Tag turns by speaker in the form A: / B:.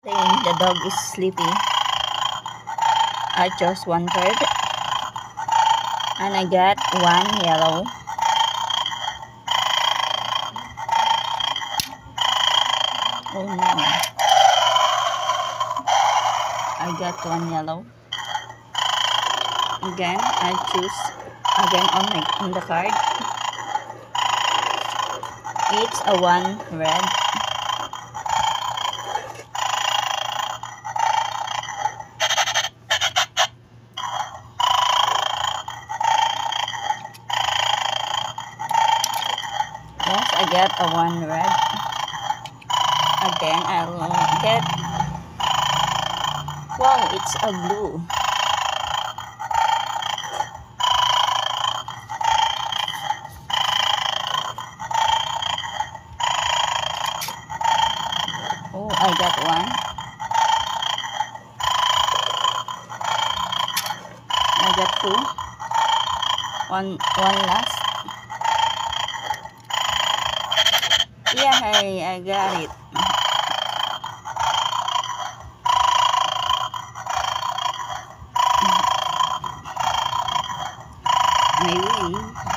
A: Saying the dog is sleepy. I chose 1/3 and I got 1 yellow. Oh no. I got 1 yellow. Again, I choose again on the card. It's a 1 red. Yes, I get a 1 red. Again, I'll get. Wow, it's a blue. Oh, I got 1. I got 2. One last. Yeah, hey, I got it. I win.